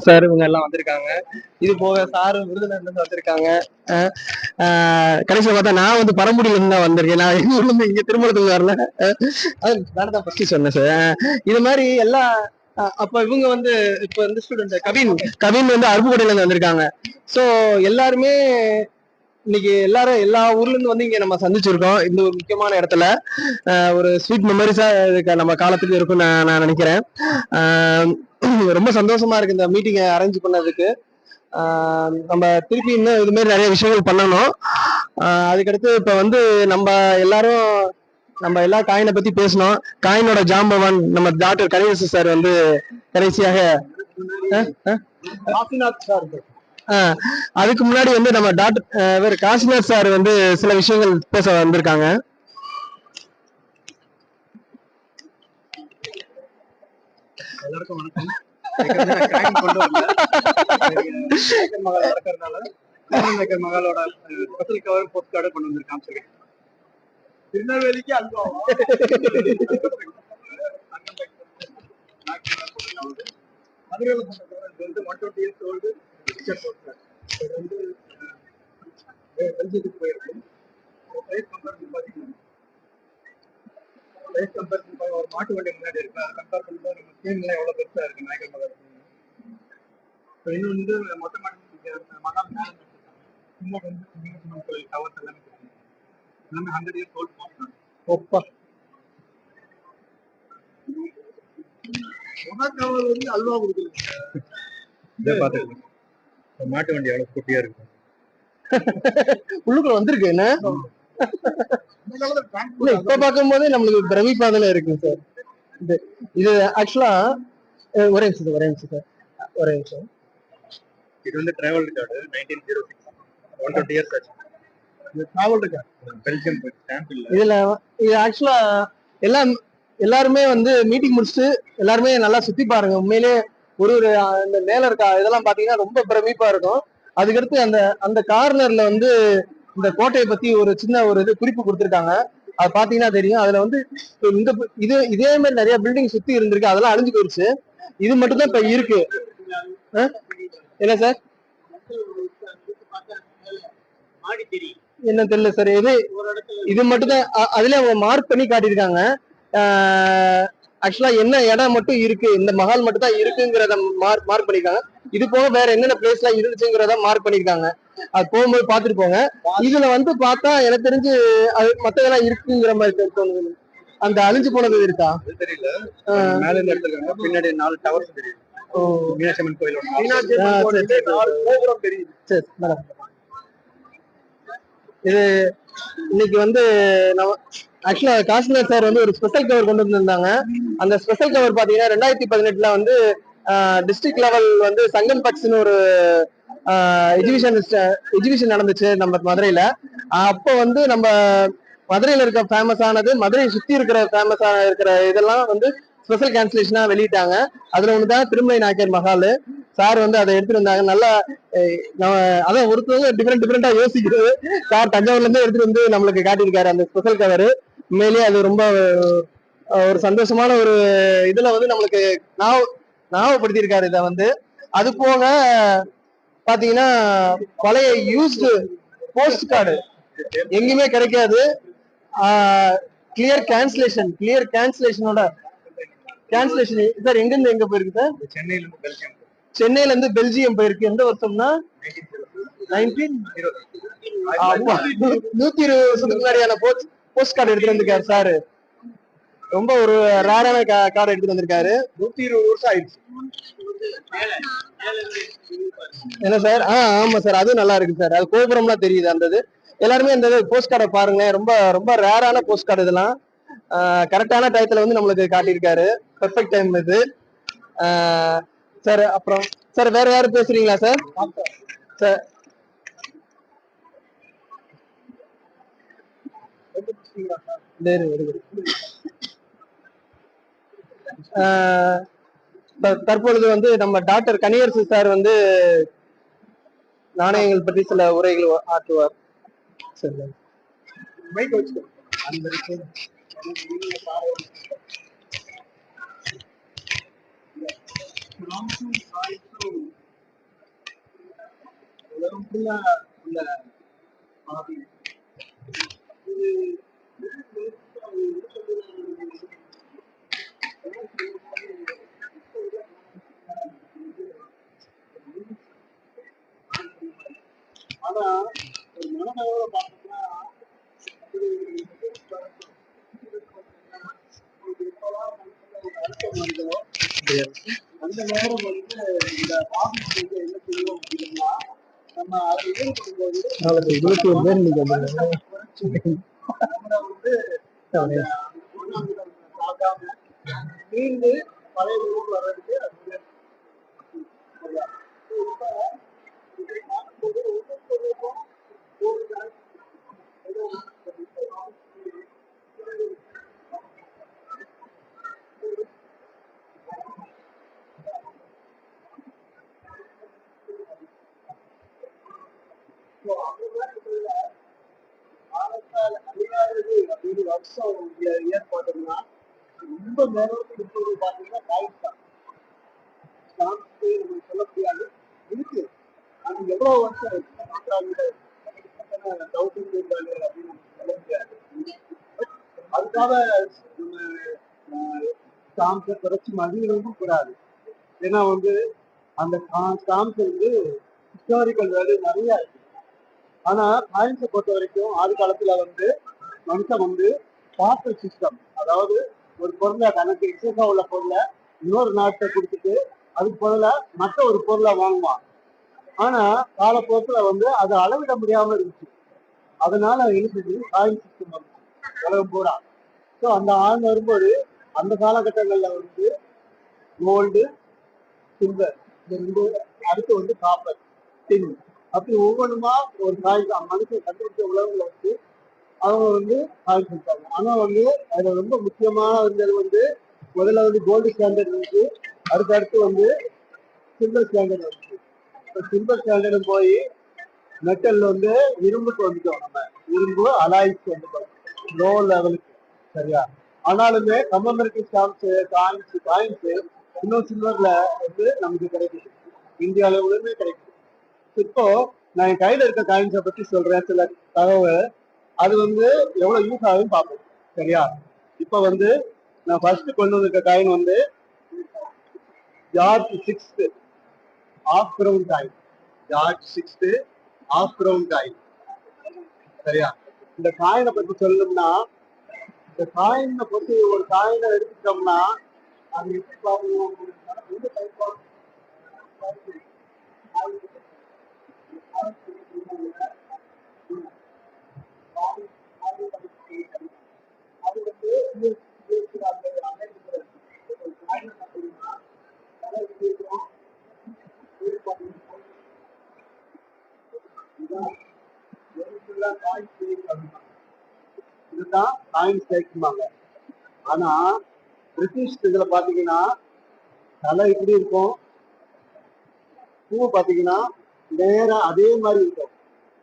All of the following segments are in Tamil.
சார் இவங்க எல்லாம் வந்திருக்காங்க. இது போக சார் விருதுநகர்ல இருந்து வந்திருக்காங்க. கடைசியில பார்த்தா நான் வந்து பரம்புடியில இருந்து தான் வந்திருக்கேன். நான் எங்க ஊர்ல இருந்து இங்க திருமணத்துக்கு வரல. நான் தான் ஃபர்ஸ்ட் சொன்னேன் சார். இது மாதிரி எல்லா அப்ப இவங்க வந்து இப்ப வந்து ஸ்டூடெண்ட் கவின் கவின் வந்து அருப்புக்கோட்டையில இருந்து வந்திருக்காங்க. சோ எல்லாருமே இன்னைக்கு எல்லாரும் எல்லா ஊர்ல இருந்து வந்து இங்க நம்ம சந்திச்சிருக்கோம். இந்த ஒரு முக்கியமான இடத்துல ஒரு ஸ்வீட் மெமரிஸா நம்ம காலத்துக்கு இருக்கும் நான் நினைக்கிறேன். ரொம்ப சந்தோஷமா இருக்கு இந்த மீட்டிங்கை அரேஞ்ச் பண்ணதுக்கு. நம்ம திருப்பி இன்னும் இது மாதிரி நிறைய விஷயங்கள் பண்ணணும். அதுக்கடுத்து இப்ப வந்து நம்ம எல்லாரும் நம்ம எல்லா காயினை பத்தி பேசணும். காயினோட ஜாம்பவான் நம்ம டாக்டர் கணேச சார் வந்து கடைசியாக அதுக்கு முன்னாடி வந்து நம்ம டாக்டர் காசிநாத் சார் வந்து சில விஷயங்கள் பேச வந்திருக்காங்க. எல்லாருக்கும் வணக்கம். மகளோட ஸ்பெஷல் கவர் போஸ்ட் கார்டு கொண்டு வந்து காமிச்சிருக்கேன். திருநெல்வேலிக்கு அல்வா மதுரையில் வந்து 120 years old வந்து பெல்ஜியத்துக்கு போயிருக்கு. பிரைஸ் கம்பேரிசன் பார்த்தீங்கன்னா பிரைஸ் கம்பேரிசன் ஒரு மாட்டு வண்டி முன்னாடி இருக்கு. அதை கம்பேர் பண்ணும்போது நம்ம ஸ்கீம்லாம் எவ்வளோ பெருசாக இருக்கு நாயக்கர் மகள். இன்னும் வந்து மொட்டை மாடி மகால் மேலே முன்னாடி வந்து மீனாட்சி கோயில் டவர்ஸ் எல்லாமே எல்லாமே 100 years old போட்டாங்க. ஒப்பா மகாகாவல் வந்து அல்வா கொடுக்குறது. இதை பார்த்துக்கலாம் மாட்டு வண்டி எவ்வளவு குட்டியா இருக்கு. உள்ளுக்குள்ள வந்திருக்கு என்ன இப்ப பார்க்கும் போதே நம்மளுக்கு பிரமிப்பாதல இருக்கு சார். இது ஆக்சுவலா ஒரே நிமிஷம் சார் ஒரே நிமிஷம். இது வந்து டிராவல் கார்டு 1906 120 years ஆச்சு. இது டிராவல் கார்டு பெல்ஜியம் ஸ்டாம்ப் இல்ல. இதுல இது ஆக்சுவலா எல்லாருமே வந்து மீட்டிங் முடிச்சுட்டு எல்லாருமே நல்லா சுத்தி பாருங்க. உண்மையிலே ஒரு இந்த மேல இருக்க இதெல்லாம் பாத்தீங்கன்னா ரொம்ப பிரமிப்பா இருக்கும். அதுக்கடுத்து அந்த கார்னர்ல வந்து இந்த கோட்டையை பத்தி ஒரு சின்ன ஒரு இது குறிப்பு கொடுத்துருக்காங்க. அது பாத்தீங்கன்னா தெரியும். அதுல வந்து இந்த இதே மாதிரி நிறைய பில்டிங் சுத்தி இருந்திருக்கு. அதெல்லாம் அழிஞ்சு போயிருச்சு. இது மட்டும் தான் இப்ப இருக்கு. என்ன சார் என்ன தெரியல சார். இது மட்டும் தான் அதுல அவங்க மார்க் பண்ணி காட்டியிருக்காங்க. ஆக்சுவலா என்ன இடம் மட்டும் இருக்கு, இந்த மஹால் மட்டும் தான் இருக்குங்கிறத மார்க் பண்ணிருக்காங்க. இது போக வேற என்னென்ன பிளேஸ் எல்லாம் இருந்துச்சுங்கிறத மார்க் பண்ணிருக்காங்க. அது போகும்போது பாத்துட்டு போங்க. இதுல வந்து பார்த்தா எனக்கு தெரிஞ்சு அது மத்ததெல்லாம் இருக்குங்கிற மாதிரி தோணுது. அந்த அழிஞ்சு போனது இருக்கா தெரியல. மேல இருந்து எடுத்துருக்காங்க. பின்னாடி 4 டவர்ஸ் தெரியுது. மீனாட்சி அம்மன் கோயில் தெரியுது. சரி மேடம். இது இன்னைக்கு வந்து நம்ம ஆக்சுவலா காசிநாத் சார் வந்து ஒரு ஸ்பெஷல் கவர் கொண்டு வந்திருந்தாங்க. அந்த ஸ்பெஷல் கவர் பாத்தீங்கன்னா 2018 வந்து டிஸ்ட்ரிக்ட் லெவல் வந்து சங்கன் பக்ஸ்னு ஒரு எக்ஸிபிஷன் நடந்துச்சு நம்ம மதுரையில. அப்போ வந்து நம்ம மதுரையில இருக்க ஃபேமஸ் ஆனது, மதுரையை சுத்தி இருக்கிற ஃபேமஸா இருக்கிற இதெல்லாம் வந்து ஸ்பெஷல் கேன்சலேஷனா வெளியிட்டாங்க. அதுல ஒண்ணுதான் திருமலை நாயக்கர் மஹால். சார் வந்து அதை எடுத்துட்டு வந்தாங்க. நல்லா அதான் ஒருத்தவங்க டிஃப்ரெண்டா யோசிக்கிறது. சார் தஞ்சாவூர்ல இருந்து எடுத்துட்டு வந்து நம்மளுக்கு காட்டியிருக்காரு அந்த ஸ்பெஷல் கவர். உண்மையிலேயே அது ரொம்ப ஒரு சந்தோஷமான ஒரு இதுல வந்து நம்மளுக்கு ஞாபகப்படுத்தியிருக்காரு இதை வந்து. அது போக பாத்தீங்கன்னா பழைய யூஸ்டு போஸ்ட் கார்டு எங்கேயுமே கிடைக்காது. கிளியர் கேன்சலேஷனோட கேன்சலேஷன் சார் எங்க இருந்து எங்க போயிருக்கு சார்? சென்னையில இருந்து பெல்ஜியம் போயிருக்கு. எந்த வருஷம்னா 120 வருஷத்துக்கு முன்னாடியான போஸ்ட் கார்டு எடுத்துட்டு வந்திருக்காரு சாரு. ரொம்ப ஒரு ரேரான கார்டு எடுத்துட்டு வந்திருக்காரு. 120 வருஷம் ஆயிடுச்சு. என்ன சார்? ஆமா சார், அதுவும் நல்லா இருக்கு சார். அது கோபுரம்லாம் தெரியுது. அந்த இது எல்லாருமே இந்த போஸ்ட் கார்டை பாருங்க. ரொம்ப ரொம்ப ரேரான போஸ்ட் கார்டு இதெல்லாம். கரெக்டான டயத்துல வந்து நம்மளுக்கு காட்டியிருக்காரு. பெர்ஃபெக்ட் டைம் இது சார். அப்புறம் சார் வேற யாரும் பேசுறீங்களா சார்? சார் தற்பொழுது வந்து நம்ம டாக்டர் கனியரசு சார் வந்து நாணயங்கள் பற்றி சில உரைகள் ஆற்றுவார். சரி, மைக் வச்சுக்கோ. ஆனா ஒரு மனதளவுல பார்த்தோம்னா அந்த நேரம் வந்து இந்த ஆபீஸ் என்ன செய்வோம் அப்படின்னா நம்ம அதை ஈடுபடும்போது நம்மளை வந்து பார்க்காம மீண்டு பழைய ஊருக்கு வர்றதுக்கு அது வருஷம் ஏற்பாடுன்னா ரொம்ப நேரம் இப்போது பார்த்தீங்கன்னா காய்ஸ் தான் நம்ம சொல்ல முடியாது இருக்கு. அது எவ்வளவு வருஷம் தௌசண்ட் அப்படின்னு சொல்ல முடியாது. அதுக்காக நம்ம ஸ்டாம்ப்ஸை குறைச்சி மதியிடவும் கூடாது. ஏன்னா வந்து அந்த ஸ்டாம்ப்ஸ் வந்து ஹிஸ்டாரிக்கல் வேல்யூ நிறைய இருக்கு. ஆனா காயின்ஸை பொறுத்த வரைக்கும் ஆதி காலத்துல வந்து மனுஷன் வந்து பார்சல் சிஸ்டம், அதாவது ஒரு பொருளை தனக்கு எக்ஸஸா உள்ள பொருளை இன்னொரு நாட்டை கொடுத்துட்டு அதுக்கு பதிலா மற்ற ஒரு பொருளை வாங்குவான். ஆனா காலப்போக்கில் வந்து அதை அளவிட முடியாம இருந்துச்சு. அதனால இருக்குது காயின் சிஸ்டம் வந்து உலகம் பூரா. ஸோ அந்த ஆள் வரும்போது அந்த காலகட்டங்கள்ல வந்து கோல்டு, சில்வர், இந்த ரெண்டு, அடுத்து வந்து காப்பர், டின், அப்படி ஒவ்வொன்றுமா ஒரு காயின் மனுஷன் கண்டுபிடிச்ச உலகங்களை வந்து அவங்க வந்து காயின் கொடுத்தாங்க. ஆனா வந்து அதுல ரொம்ப முக்கியமான இருந்தது வந்து முதல்ல வந்து கோல்டு ஸ்டாண்டர்ட் இருந்துச்சு, அடுத்தடுத்து வந்து சில்வர் ஸ்டாண்டர்ட் வந்துச்சு. இப்போ சில்வர் ஸ்டாண்டர்டும் போய் மெட்டல் வந்து இரும்புக்கு வந்துட்டோம். நம்ம இரும்பு அலாய்ஸ் வந்துட்டோம் லோ லெவலுக்கு. சரியா? ஆனாலுமே கமெமரேட்டிவ் ஸ்டாம்ப்ஸ், காயின்ஸ் இன்னும் சில்வர்ல வந்து நமக்கு கிடைக்குது, இந்திய அளவுலுமே கிடைக்குது. இப்போ நான் என் கையில இருக்க காயின்ஸை பத்தி சொல்றேன் சில தகவல். அது வந்து எவ்வளவு யூஸ் ஆகுதுன்னு பார்ப்போம். சரியா? இப்ப வந்து நான் ஃபர்ஸ்ட் கொண்டு வந்திருக்க காயின் வந்து George 6 half crown coin. George 6 half crown coin. சரியா? இந்த காயினை பத்தி சொல்லணும்னா, இந்த காயினை பத்தி ஒரு காயினை எடுத்துட்டோம்னா அது எப்படி பார்க்கணும் அப்படின்னா ரெண்டு டைப் ஆஃப் அது வந்து இதுதான் காயின் ஸ்டேக்ஸ்பாங்க. ஆனா பிரிட்டிஷ் இதுல பாத்தீங்கன்னா தலை இப்படி இருக்கும், பூ பாத்தீங்கன்னா நேரா அதே மாதிரி இருக்கும்,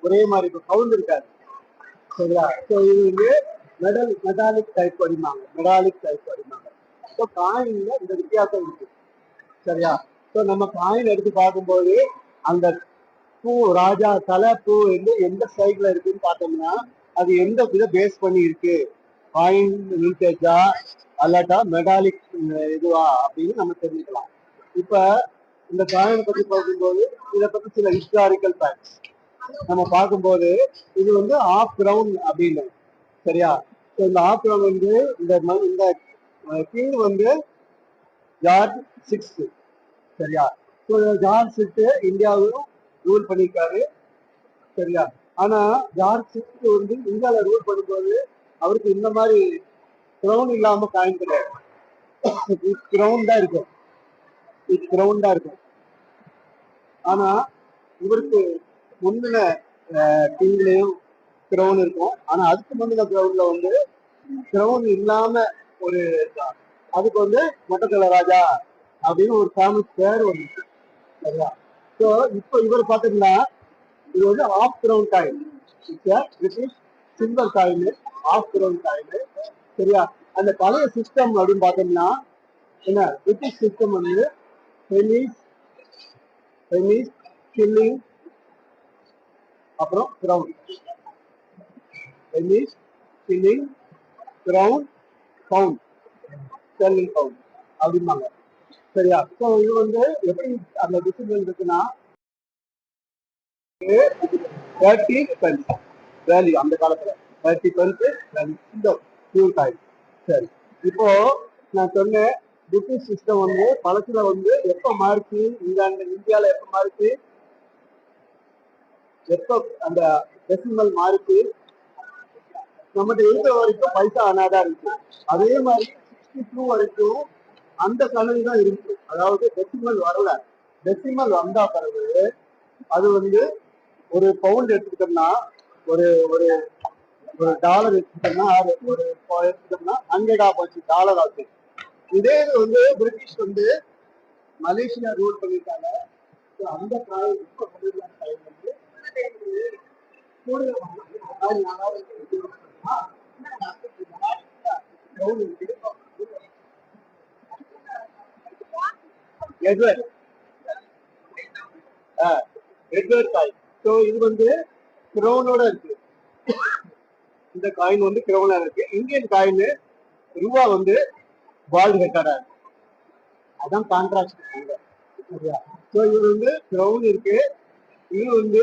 ஒரே மாதிரி இருக்கும், கவுண்ட் இருக்காது. சரியா? ஸோ இது வந்து மெட்டாலிக் டைப் படிமாங்க, மெட்டாலிக் டைப் படிமாங்க. ஸோ காயின்ல இந்த வித்தியாசம் இருக்கு. சரியா? ஸோ நம்ம காயின் எடுத்து பார்க்கும்போது அந்த பூ, ராஜா தலை பூ வந்து எந்த சைட்ல இருக்குன்னு பார்த்தோம்னா அது எந்த இதை பேஸ் பண்ணி இருக்கு, காயின் விண்டேஜா அல்லாட்டா மெட்டாலிக் இதுவா அப்படின்னு நம்ம தெரிஞ்சுக்கலாம். இப்ப இந்த காயினை பத்தி பார்க்கும்போது இதை பத்தி சில ஹிஸ்டாரிக்கல் ஃபேக்ட்ஸ் நம்ம பார்க்கும்போது இது வந்து ஆஃப் கிரவுண்ட் அப்படின்னு. சரியா? இந்த ஆஃப் கிரவுண்ட் வந்து இந்த கிங் வந்து ஜார்ஜ் 6. சரியா? ஜார்ஜ் 6 இந்தியாவும் ரூல் பண்ணியிருக்காரு. சரியா? ஆனா ஜார்ஜ் 6 வந்து இந்தியாவில ரூல் பண்ணும்போது அவருக்கு இந்த மாதிரி கிரவுண்ட் இல்லாம காயின் கிடையாது, கிரவுண்ட் தான் இருக்கும், கிரவுண்ட் தான் இருக்கும். ஆனா இவருக்கு முந்தின கிங்லயும் கிரௌன் இருக்கும். ஆனா அதுக்கு முந்தின கிரௌன்ல வந்து கிரௌன் இல்லாம ஒரு அதுக்கு வந்து மொட்டத்தலை ராஜா அப்படின்னு ஒரு ஃபேமஸ் பேர் வந்துச்சு. சரியா? ஸோ இப்போ இவர் பாத்தீங்கன்னா இது வந்து half crown coin, British silver coin, half crown coin. சரியா? அந்த பழைய சிஸ்டம் அப்படின்னு பார்த்தோம்னா என்ன, பிரிட்டிஷ் சிஸ்டம் வந்து பெனிஸ், கில்லிங், அப்புறம் crown. Pennies, shilling, crown, pound, sterling pound அப்படிம்பாங்க. சரியா? ஸோ இது வந்து எப்படி அந்த டிசிப்ளின் இருக்குன்னா 30 பென்ஸ் வேல்யூ அந்த காலத்துல 30 பென்ஸ் வேல்யூ இந்த பியூர் காயின். சரி, இப்போ நான் சொன்னேன் பிரிட்டிஷ் சிஸ்டம் வந்து பழசுல வந்து எப்ப மாறிச்சு, இந்தியால எப்ப மாறிச்சு, எப்ப அந்த டெசிமல் மாறிச்சு, நம்மகிட்ட இருந்த வரைக்கும் பைசா ஆனாதான் இருக்கு. அதே மாதிரி 62 வரைக்கும் அந்த கணக்கு தான் இருக்கு. அதாவது டெசிமல் வரல. டெசிமல் வந்தா பிறகு அது வந்து ஒரு பவுண்ட் எடுத்துக்கிட்டோம்னா ஒரு ஒரு ஒரு டாலர் எடுத்துக்கிட்டோம்னா ஒரு எடுத்துக்கிட்டோம்னா $100 ஆச்சு. இதே இது வந்து பிரிட்டிஷ் வந்து மலேசியா ரூல் பண்ணிட்டாங்க. அந்த காலம் வந்து எட்வர்ட் எட்வர்ட் காயின். ஸோ இது வந்து கிரௌனோட இருக்கு. இந்த காயின் வந்து கிரௌனா இருக்கு. இந்தியன் காயின் ரூபா வந்து பால்டு ஹெட்டடா இருக்கு. அதான் கான்ட்ராக்ட். சரியா? ஸோ இது வந்து கிரௌன் இருக்கு, இது வந்து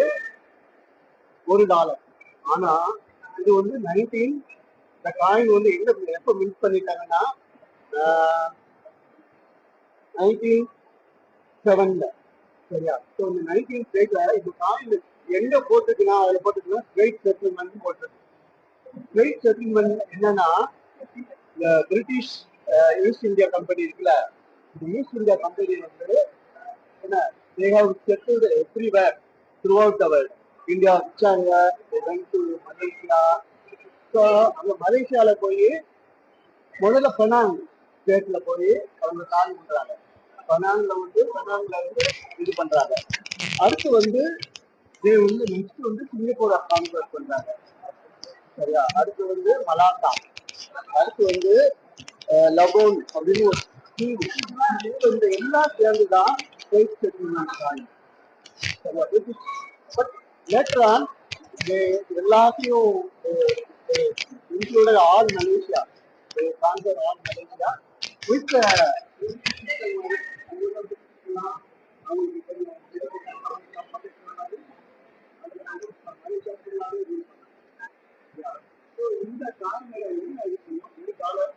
$1. ஆனா இது வந்து 19 இந்த காயின் வந்து எங்க எப்ப மின்ட் பண்ணிட்டாங்கன்னா 1907. சரியா? ஸோ இந்த 1908 இந்த காயின் எங்க போட்டுக்குன்னா அதுல போட்டுக்குன்னா ஸ்ட்ரெயிட் செட்டில்மெண்ட் போட்டுருக்கு. ஸ்ட்ரெயிட் செட்டில்மெண்ட் என்னன்னா இந்த பிரிட்டிஷ் ஈஸ்ட் இந்தியா கம்பெனி இருக்குல்ல, இந்த ஈஸ்ட் இந்தியா கம்பெனி வந்து என்ன, they have settled everywhere throughout the world. India வச்சாங்க, மலேசியா. ஸோ அந்த மலேசியால போய் முதல்ல பெனாங் ஸ்டேட்ல போய் அவங்க கால் பண்றாங்க. பெனாங்ல வந்து இது பண்றாங்க. அடுத்து வந்து நெக்ஸ்ட் வந்து சிங்கப்பூரை கான்வெர்ட் பண்றாங்க. சரியா? அடுத்து வந்து மலாக்கா, அடுத்து வந்து லபோன் அப்படின்னு ஒரு இந்த எல்லாம் சேர்ந்துதான் state settlement coin. But later on எல்லாத்தையும் included all Malaysia. They conquered all Malaysia with இந்த காலநிலை ஒரு காலம்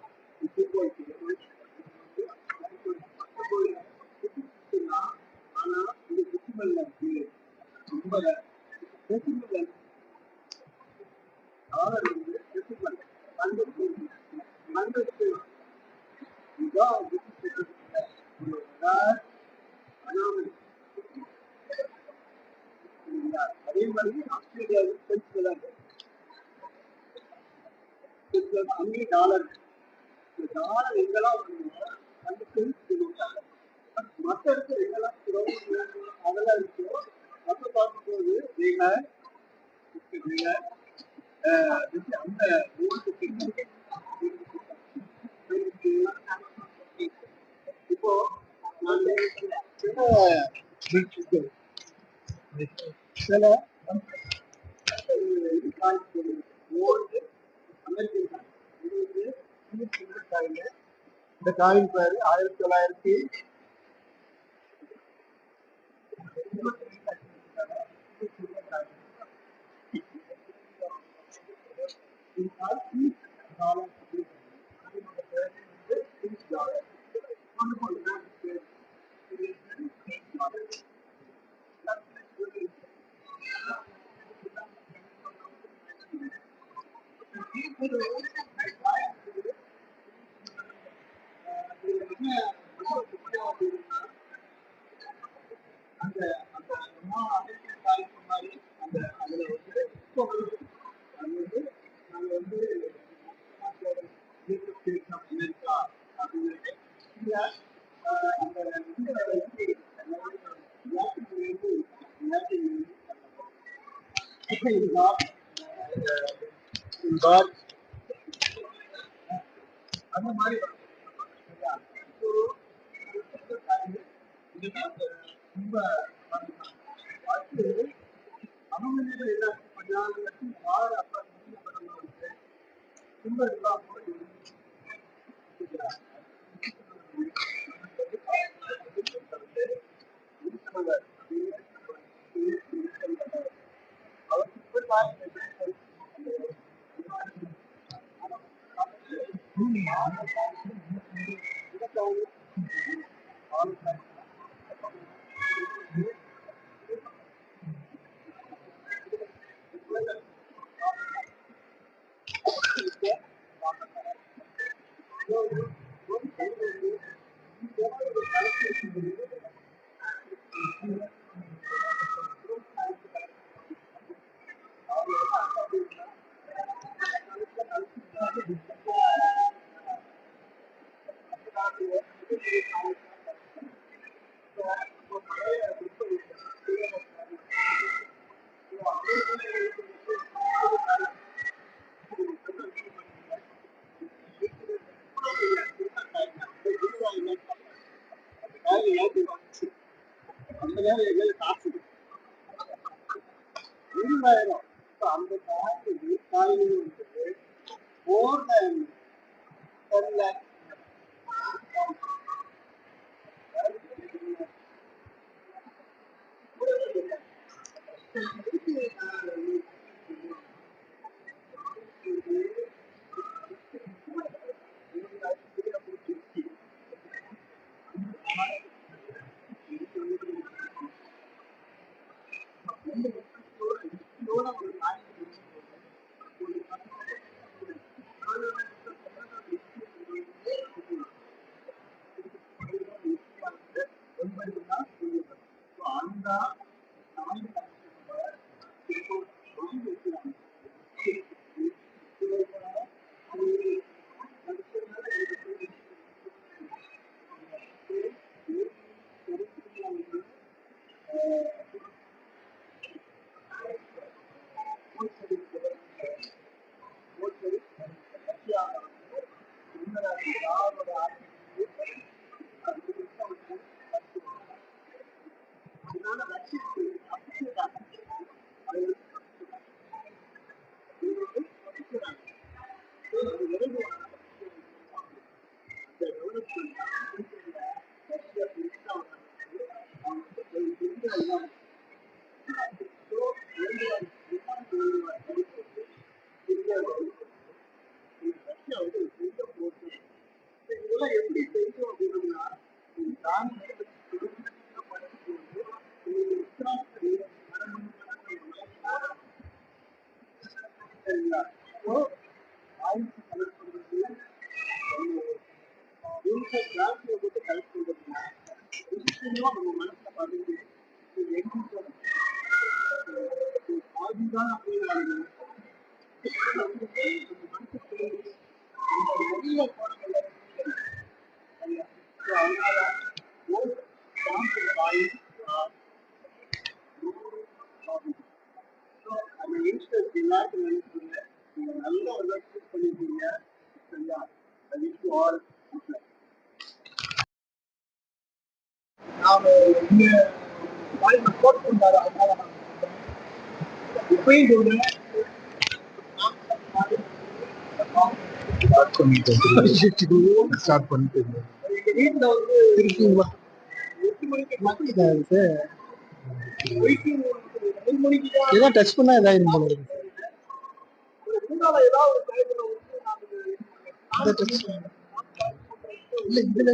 ஆனா இது டெசிமல் ரொம்ப டெசிமல் டாலர் வந்து டெசிமல் 100 இதான் அதே மாதிரி ஆஸ்திரேலியா அங்கேயும் டாலர். டாலர் எங்கெல்லாம் அந்த மற்ற இடத்துல எங்கெல்லாம் அதெல்லாம் இருக்கோ அப்ப பார்க்கும்போது அந்த இப்போ நான் சில ஓல்டு அமெரிக்கன் காயின். இந்த காயின் பேரு 1900 அந்த அந்த மாதிரி ரொம்ப அவங்க என்ன பண்ணாலும் வாழ அப்ப ரொம்ப அந்த நேரம் காசு 20,000 அந்த காயினு வந்துட்டு more than 10 lakhs. இதெல்லாம் எப்படி தெரியும் அப்படின்னா நான் நம்ம மனசுல பதிஞ்சு அதுதான் அப்படிங்கிறாங்க வெளியில போனவங்க அதனால அந்த யங்ஸ்டர்ஸ் எல்லாருக்கும் நினைக்கிறீங்க நீங்க நல்ல ஒரு சூஸ் பண்ணிருக்கீங்க சரியா ஐ விஷ் யூ ஆல் நாம இங்க வாழ்க்கை கோட் பண்றாரு அதனால இப்பயும் சொல்றேன் ஸ்டார்ட் பண்ணிட்டு எங்க வீட்டுல வந்து இருக்கீங்களா 8 மணிக்கு மாத்திட்டாரு சார் ஏதோ டச் பண்ணா ஏதாவது போல இருக்கு இல்ல இதுல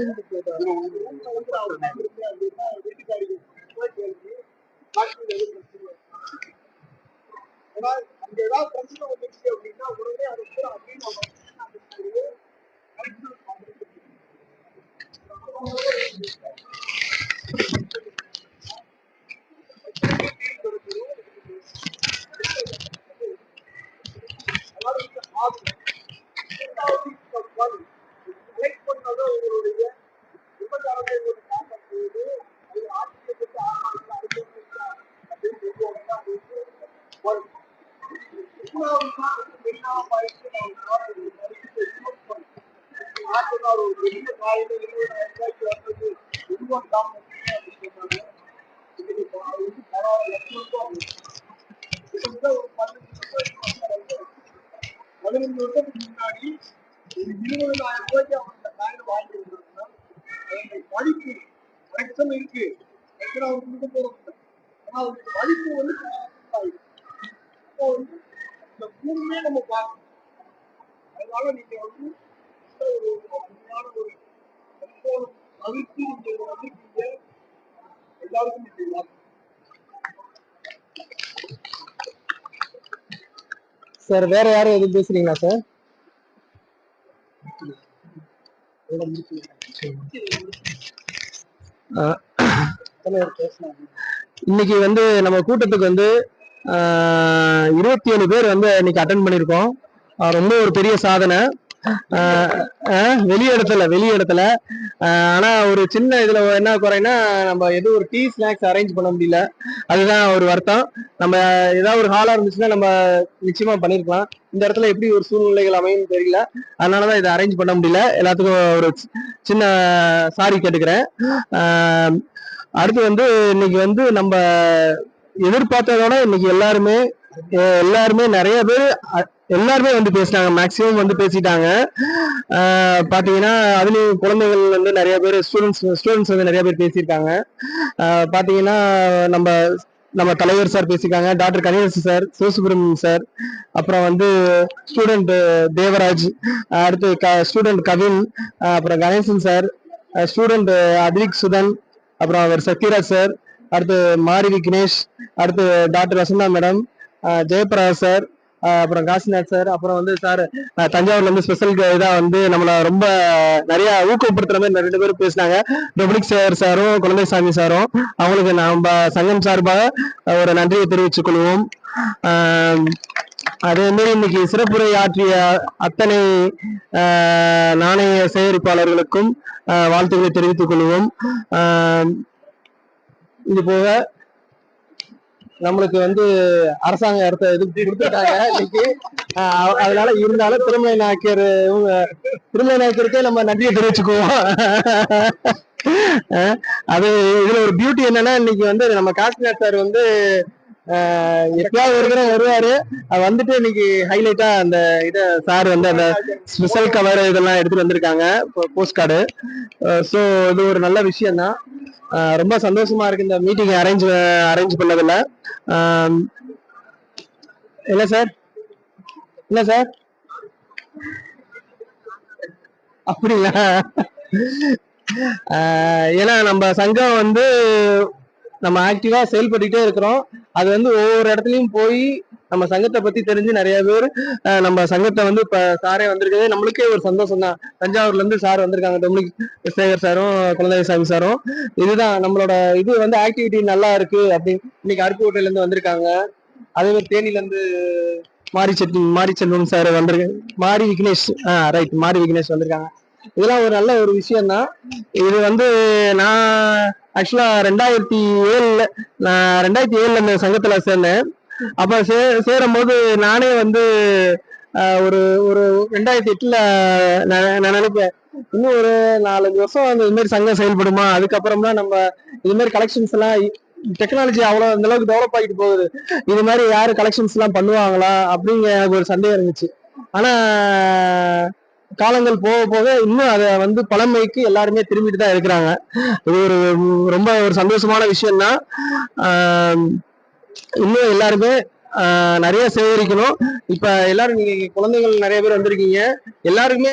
அங்க ஏதாவது பிரச்சனை வந்துச்சு அப்படின்னா உடனே அதை அப்படின்னு ஒரு பெரிய காலையில 20,000 ரூபாய்க்கு வந்தது உருவம் தான் அப்படின்னு சொன்னாங்க. இன்னைக்கு பரவாயில்ல, லட்சம் ரூபாய் கிட்டத்தட்ட ஒரு 15 வருஷத்துக்கு முன்னாடி ஒரு 20,000 ரூபாய்க்கு அவங்க அந்த காயினை வாங்கி இருந்தாங்கன்னா அதனுடைய மதிப்பு மேக்ஸிமம் இருக்கு. அவங்க கொடுக்க போறது ஆனா அவங்களுக்கு மதிப்பு வந்து அப்போ வந்து இந்த பூமியே நம்ம பார்க்கணும். அதனால நீங்க வந்து ஒரு அருமையான ஒரு சம்பவம் தவிர்த்து நீங்க வந்திருக்கீங்க. எல்லாருக்கும் நீங்க சார் வேற யாரும் எதுவும் பேசுறீங்களா சார்? இன்னைக்கு வந்து நம்ம கூட்டத்துக்கு வந்து 27 பேர் வந்து இன்னைக்கு அட்டன் பண்ணிருக்கோம். ரொம்ப ஒரு பெரிய சாதனை. வெளி இடத்துல ஆனா ஒரு சின்ன இதுல என்ன குறைன்னா நம்ம எதுவும் ஒரு டீ ஸ்நாக்ஸ் அரேஞ்ச் பண்ண முடியல. அதுதான் ஒரு வருத்தம். நம்ம ஏதாவது ஒரு ஹாலா இருந்துச்சுன்னா நம்ம நிச்சயமா பண்ணிருக்கலாம். இந்த இடத்துல எப்படி ஒரு சூழ்நிலைகள் அமையும் தெரியல. அதனாலதான் இதை அரேஞ்ச் பண்ண முடியல. எல்லாத்துக்கும் ஒரு சின்ன சாரி கேட்டுக்கிறேன். அடுத்து வந்து இன்னைக்கு வந்து நம்ம எதிர்பார்த்ததோட இன்னைக்கு எல்லாருமே நிறைய பேர் எல்லாருமே வந்து பேசினாங்க. மேக்சிமம் வந்து பேசிட்டாங்க. பாத்தீங்கன்னா அதுலயும் குழந்தைகள் வந்து நிறைய பேர் ஸ்டூடெண்ட்ஸ் வந்து நிறைய பேர் பேசியிருக்காங்க. பாத்தீங்கன்னா நம்ம தலைவர் சார் பேசியிருக்காங்க, doctor Ganesan sir, Sivasubramanian sir, அப்புறம் வந்து ஸ்டூடெண்ட் தேவராஜ், அடுத்து ஸ்டூடெண்ட் கவின், அப்புறம் கணேசன் சார், ஸ்டூடெண்ட் அத்ரிக் சுதன், அப்புறம் அவர் சத்யராஜ் சார், அடுத்து மாரி விக்னேஷ், அடுத்து doctor Vasantha madam, Jayaprakash sir, அப்புறம் காசிநாத் சார், அப்புறம் வந்து சார் தஞ்சாவூர்ல இருந்து ஸ்பெஷல் இதா வந்து நம்மள ரொம்ப நிறைய ஊக்கப்படுத்துற மாதிரி நிறைய பேர் பேசினாங்க. டொமினிக் சாரும் குழந்தைசாமி சாரும், அவங்களுக்கு நம்ம சங்கம் சார்பாக ஒரு நன்றியை தெரிவித்துக் கொள்வோம். அதே மாதிரி இன்னைக்கு சிறப்புரை ஆற்றிய அத்தனை நாணய சேகரிப்பாளர்களுக்கும் வாழ்த்துக்களை தெரிவித்துக் கொள்வோம். இது போக நம்மளுக்கு வந்து அரசாங்க இடத்த இது கொடுத்துட்டாங்க இன்னைக்கு. அதனால இருந்தாலும் திருமலை நாயக்கருக்கே நம்ம நன்றியை தெரிவிச்சுக்குவோம். அது இதுல ஒரு பியூட்டி என்னன்னா இன்னைக்கு வந்து நம்ம காசிநாத் சார் வந்து எப்பயாவது ஒரு தடவை வருவாரு. வந்துட்டு இன்னைக்கு ஹைலைட்டா அந்த இதை சார் வந்து அந்த ஸ்பெஷல் கவர் இதெல்லாம் எடுத்துட்டு வந்திருக்காங்க, போஸ்ட் கார்டு. ஸோ இது ஒரு நல்ல விஷயம் தான். ரொம்ப சந்தோஷமா இருக்கு இந்த மீட்டிங் அரேஞ்ச் பண்ணதுல. இல்ல சார் அப்படிங்களா? ஏன்னா நம்ம சங்கம் வந்து நம்ம ஆக்டிவா செயல்பட்டுட்டே இருக்கிறோம். அது வந்து ஒவ்வொரு இடத்துலயும் போய் நம்ம சங்கத்தை பத்தி தெரிஞ்சு நிறைய பேர் நம்ம சங்கத்தை வந்து இப்ப சாரே வந்திருக்கிறது நம்மளுக்கே ஒரு சந்தோஷம் தான். தஞ்சாவூர்ல இருந்து சார் வந்திருக்காங்க, டொமினிக் சேகர் சாரும் குழந்தைசாமி சாரும். இதுதான் நம்மளோட இது வந்து ஆக்டிவிட்டி நல்லா இருக்கு அப்படின்னு இன்னைக்கு அருப்புக்கோட்டையில இருந்து வந்திருக்காங்க. அதே மாதிரி தேனியில இருந்து மாரிச்செல்வம் சார் வந்திருக்காங்க, மாரி விக்னேஷ் வந்திருக்காங்க. இதெல்லாம் ஒரு நல்ல ஒரு விஷயம் தான். இது வந்து நான் ஆக்சுவலா 2007 இந்த சங்கத்துல சேர்ந்தேன். அப்ப சேரும் போது நானே வந்து ஒரு 2008 நான் நினைப்பேன் இன்னும் ஒரு 4-5 வருஷம் இது மாதிரி சங்கம் செயல்படுமா, அதுக்கப்புறம் தான் நம்ம இது மாதிரி கலெக்ஷன்ஸ் எல்லாம் டெக்னாலஜி அவ்வளவு அந்த அளவுக்கு டெவலப் ஆகிட்டு போகுது, இது மாதிரி யாரு கலெக்ஷன்ஸ் எல்லாம் பண்ணுவாங்களா அப்படிங்கிற எனக்கு ஒரு சந்தேகம் இருந்துச்சு. ஆனா காலங்கள் போக போக இன்னும் அதை வந்து பழமைக்கு எல்லாருமே திரும்பிட்டு தான் இருக்கிறாங்க. இது ரொம்ப ஒரு சந்தோஷமான விஷயம் தான். இன்னும் எல்லாருமே நிறைய சேகரிக்கணும். இப்ப எல்லாரும் நீங்க குழந்தைகள் நிறைய பேர் வந்திருக்கீங்க, எல்லாருக்குமே